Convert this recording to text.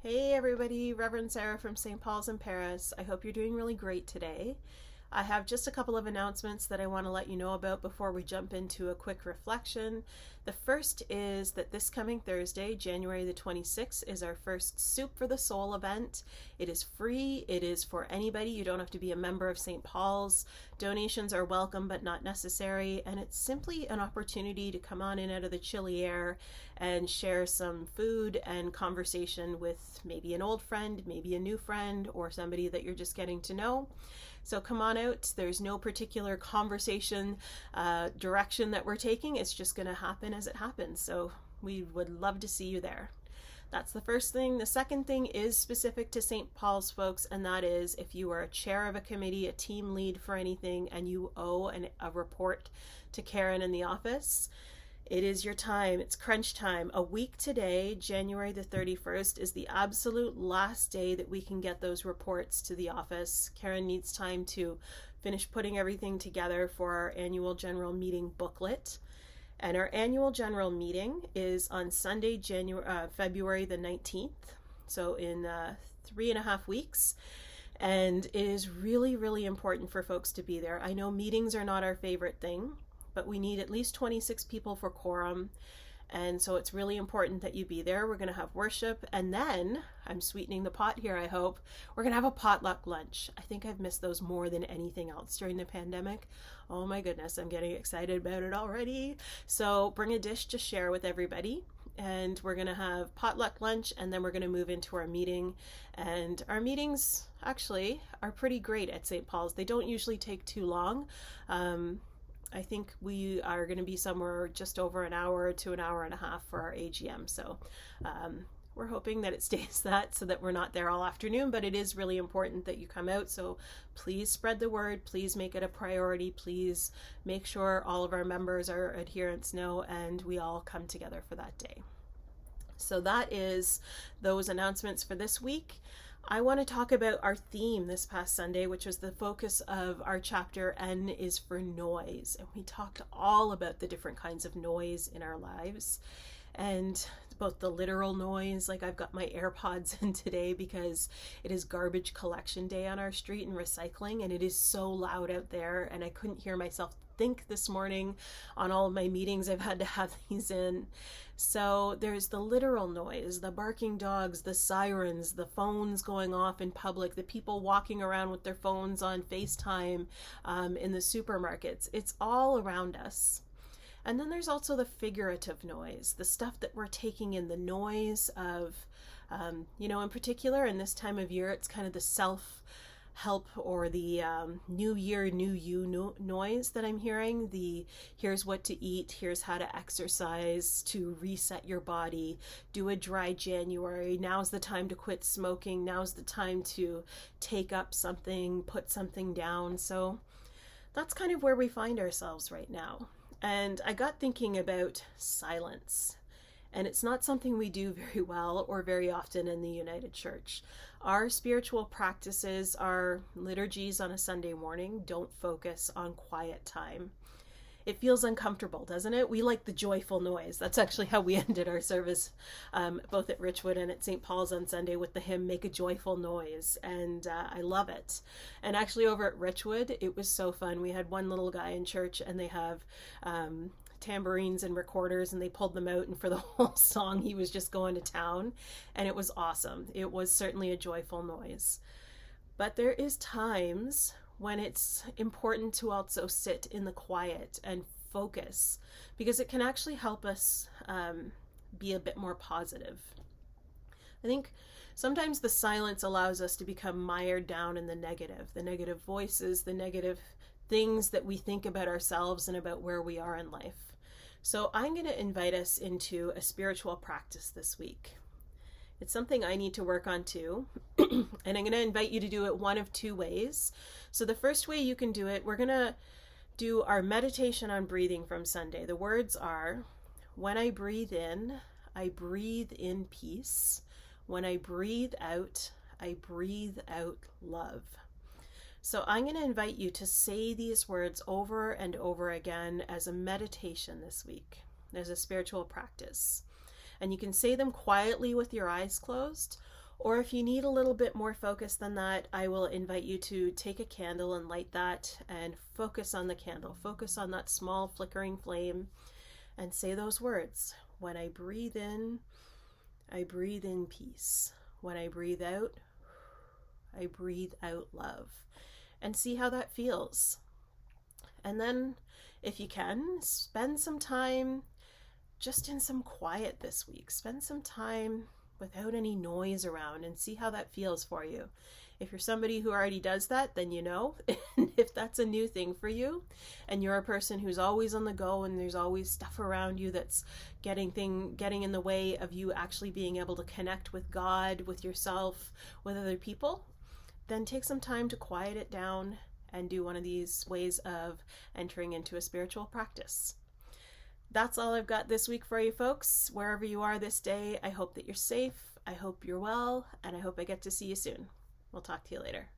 Hey everybody, Reverend Sarah from St. Paul's in Paris. I hope you're doing really great today. I have just a couple of announcements that I want to let you know about before we jump into a quick reflection. The first is that this coming Thursday, January the 26th, is our first Soup for the Soul event. It is free. It is for anybody. You don't have to be a member of St. Paul's. Donations are welcome but not necessary, and it's simply an opportunity to come on in out of the chilly air and share some food and conversation with maybe an old friend, maybe a new friend, or somebody that you're just getting to know. So come on out. There's no particular conversation direction that we're taking. It's just going to happen as it happens. So we would love to see you there. That's the first thing. The second thing is specific to St. Paul's folks, and that is if you are a chair of a committee, a team lead for anything, and you owe a report to Karen in the office, it is your time. It's crunch time. A week today, January the 31st, is the absolute last day that we can get those reports to the office. Karen needs time to finish putting everything together for our annual general meeting booklet. And our annual general meeting is on Sunday, February the 19th, so in 3.5 weeks. And it is really, really important for folks to be there. I know meetings are not our favorite thing, but we need at least 26 people for quorum. And so it's really important that you be there. We're going to have worship. And then, I'm sweetening the pot here, I hope, we're going to have a potluck lunch. I think I've missed those more than anything else during the pandemic. Oh my goodness, I'm getting excited about it already. So bring a dish to share with everybody. And we're going to have potluck lunch, and then we're going to move into our meeting. And our meetings actually are pretty great at St. Paul's. They don't usually take too long. I think we are going to be somewhere just over an hour to an hour and a half for our AGM. So we're hoping that it stays that so that we're not there all afternoon, but it is really important that you come out. So please spread the word. Please make it a priority. Please make sure all of our members, our adherents know, and we all come together for that day. So that is those announcements for this week. I want to talk about our theme this past Sunday, which was the focus of our chapter, N is for noise. And we talked all about the different kinds of noise in our lives, and both the literal noise, like I've got my AirPods in today because it is garbage collection day on our street and recycling, and it is so loud out there, and I couldn't hear myself think this morning on all of my meetings. I've had to have these in. So there's the literal noise, the barking dogs, the sirens, the phones going off in public, the people walking around with their phones on FaceTime in the supermarkets. It's all around us. And then there's also the figurative noise, the stuff that we're taking in, the noise of, in particular in this time of year, it's kind of the self-help or the new year, new you noise that I'm hearing. The here's what to eat, here's how to exercise to reset your body, do a dry January, now's the time to quit smoking, now's the time to take up something, put something down. So that's kind of where we find ourselves right now. And I got thinking about silence. And it's not something we do very well or very often in the United Church. Our spiritual practices, our liturgies on a Sunday morning don't focus on quiet time. It feels uncomfortable, doesn't it? We like the joyful noise. That's actually how we ended our service, both at Richwood and at St. Paul's on Sunday, with the hymn, Make a Joyful Noise. And I love it. And actually over at Richwood, it was so fun. We had one little guy in church, and they have tambourines and recorders, and they pulled them out, and for the whole song he was just going to town, and it was awesome. It was certainly a joyful noise. But there is times when it's important to also sit in the quiet and focus, because it can actually help us be a bit more positive. I think sometimes the silence allows us to become mired down in the negative voices, the negative things that we think about ourselves and about where we are in life. So I'm going to invite us into a spiritual practice this week. It's something I need to work on too, and I'm going to invite you to do it one of two ways. So the first way you can do it, we're going to do our meditation on breathing from Sunday. The words are, when I breathe in peace. When I breathe out love. So I'm going to invite you to say these words over and over again as a meditation this week, as a spiritual practice. And you can say them quietly with your eyes closed, Or if you need a little bit more focus than that, I will invite you to take a candle and light that and focus on the candle. Focus on that small flickering flame and say those words. When I breathe in peace. When I breathe out love. And see how that feels. And then, if you can, spend some time just in some quiet this week. Spend some time without any noise around and see how that feels for you. If you're somebody who already does that, then you know. If that's a new thing for you and you're a person who's always on the go and there's always stuff around you that's getting in the way of you actually being able to connect with God, with yourself, with other people, then take some time to quiet it down and do one of these ways of entering into a spiritual practice. That's all I've got this week for you folks. Wherever you are this day, I hope that you're safe, I hope you're well, and I hope I get to see you soon. We'll talk to you later.